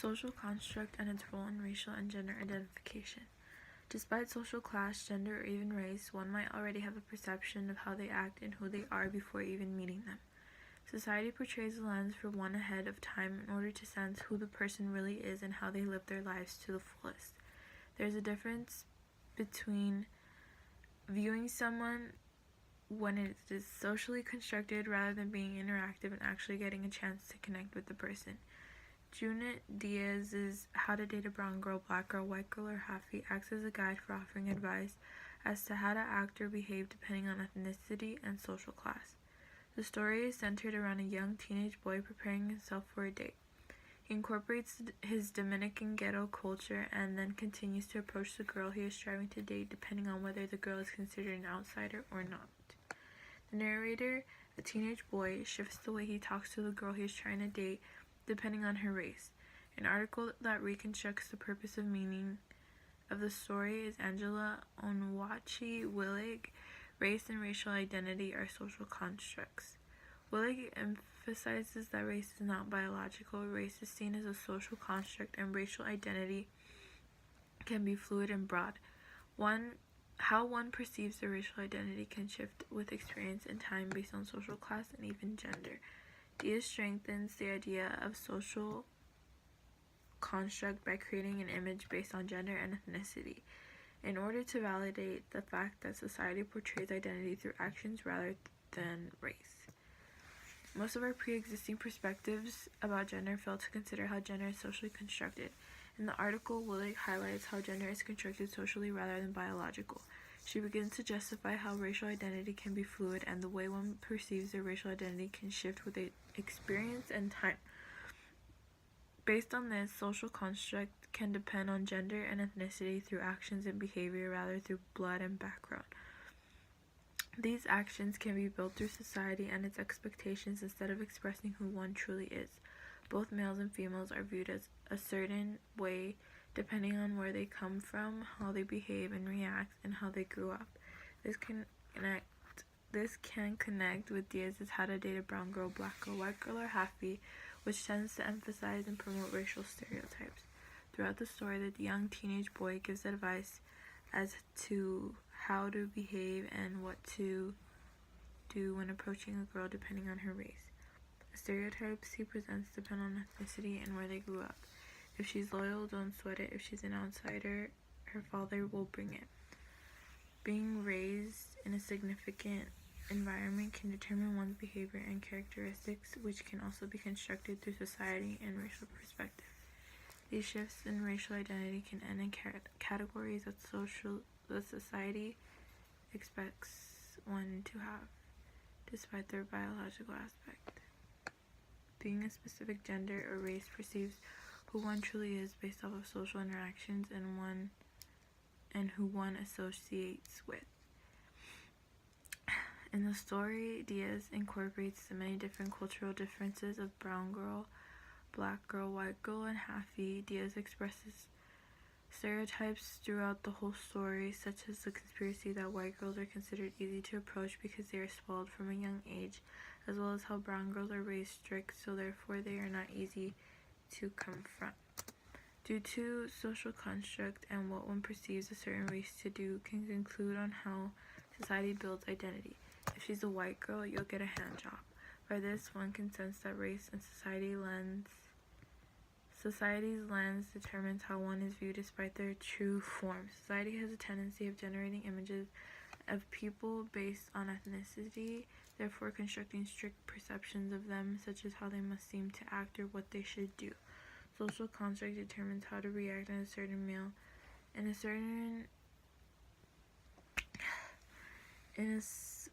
Social construct and its role in racial and gender identification. Despite social class, gender, or even race, one might already have a perception of how they act and who they are before even meeting them. Society portrays a lens for one ahead of time in order to sense who the person really is and how they live their lives to the fullest. There's a difference between viewing someone when it is socially constructed rather than being interactive and actually getting a chance to connect with the person. Junit Diaz's How to Date a Brown Girl, Black Girl, White Girl, or Halfie acts as a guide for offering advice as to how to act or behave depending on ethnicity and social class. The story is centered around a young teenage boy preparing himself for a date. He incorporates his Dominican ghetto culture and then continues to approach the girl he is striving to date depending on whether the girl is considered an outsider or not. The narrator, a teenage boy, shifts the way he talks to the girl he is trying to date depending on her race. An article that reconstructs the purpose of meaning of the story is Angela Onwuachi-Willig, Race and Racial Identity Are Social Constructs. Willig emphasizes that race is not biological. Race is seen as a social construct, and racial identity can be fluid and broad. How one perceives their racial identity can shift with experience and time based on social class and even gender. Diaz strengthens the idea of social construct by creating an image based on gender and ethnicity, in order to validate the fact that society portrays identity through actions rather than race. Most of our pre-existing perspectives about gender fail to consider how gender is socially constructed. In the article, Willig highlights how gender is constructed socially rather than biological. She begins to justify how racial identity can be fluid and the way one perceives their racial identity can shift with experience and time. Based on this, social construct can depend on gender and ethnicity through actions and behavior rather through blood and background. These actions can be built through society and its expectations instead of expressing who one truly is. Both males and females are viewed as a certain way depending on where they come from, how they behave and react, and how they grew up. This can connect with Diaz's How to Date a Brown Girl, Black Girl, White Girl, or Halfie, which tends to emphasize and promote racial stereotypes. Throughout the story, the young teenage boy gives advice as to how to behave and what to do when approaching a girl depending on her race. The stereotypes he presents depend on ethnicity and where they grew up. If she's loyal, don't sweat it. If she's an outsider, her father will bring it. Being raised in a significant environment can determine one's behavior and characteristics, which can also be constructed through society and racial perspective. These shifts in racial identity can end in categories that society expects one to have, despite their biological aspect. Being a specific gender or race perceives who one truly is based off of social interactions and who one associates with. In the story, Diaz incorporates the many different cultural differences of brown girl, black girl, white girl, and halfie. Diaz expresses stereotypes throughout the whole story, such as the conspiracy that white girls are considered easy to approach because they are spoiled from a young age, as well as how brown girls are raised strict, so therefore they are not easy to confront. Due to social construct and what one perceives a certain race to do can conclude on how society builds identity. If she's a white girl, you'll get a hand job. By this, one can sense that race and society's lens determines how one is viewed despite their true form. Society has a tendency of generating images of people based on ethnicity, therefore constructing strict perceptions of them, such as how they must seem to act or what they should do. Social construct determines how to react in a certain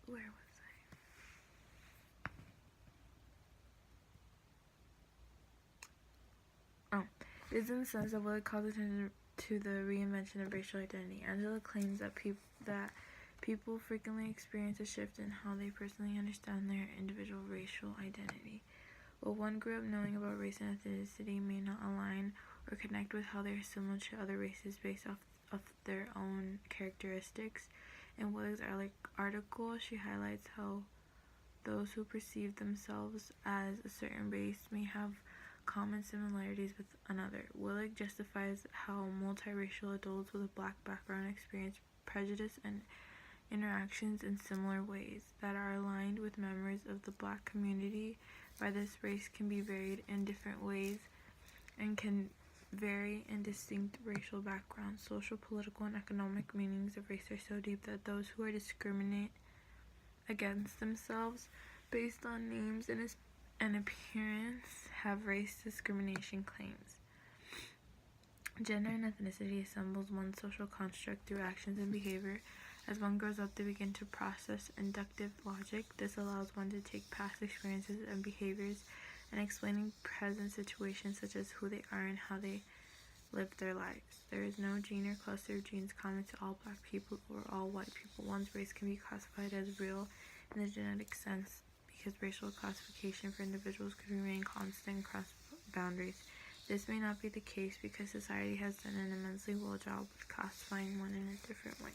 where was I? Oh, it is in the sense that Willig calls attention to the reinvention of racial identity. Angela claims that people frequently experience a shift in how they personally understand their individual racial identity. What one grew up knowing about race and ethnicity may not align or connect with how they are similar to other races based off of their own characteristics. In Willig's article, she highlights how those who perceive themselves as a certain race may have common similarities with another. Willig justifies how multiracial adults with a black background experience prejudice and interactions in similar ways that are aligned with members of the black community. By this, race can be varied in different ways and can vary in distinct racial backgrounds. Social, political, and economic meanings of race are so deep that those who are discriminate against themselves based on names and appearance have race discrimination claims. Gender and ethnicity assembles one's social construct through actions and behavior. As one grows up, they begin to process inductive logic. This allows one to take past experiences and behaviors and explaining present situations such as who they are and how they live their lives. There is no gene or cluster of genes common to all black people or all white people. One's race can be classified as real in the genetic sense because racial classification for individuals could remain constant across boundaries. This may not be the case because society has done an immensely well job with classifying one in a different way.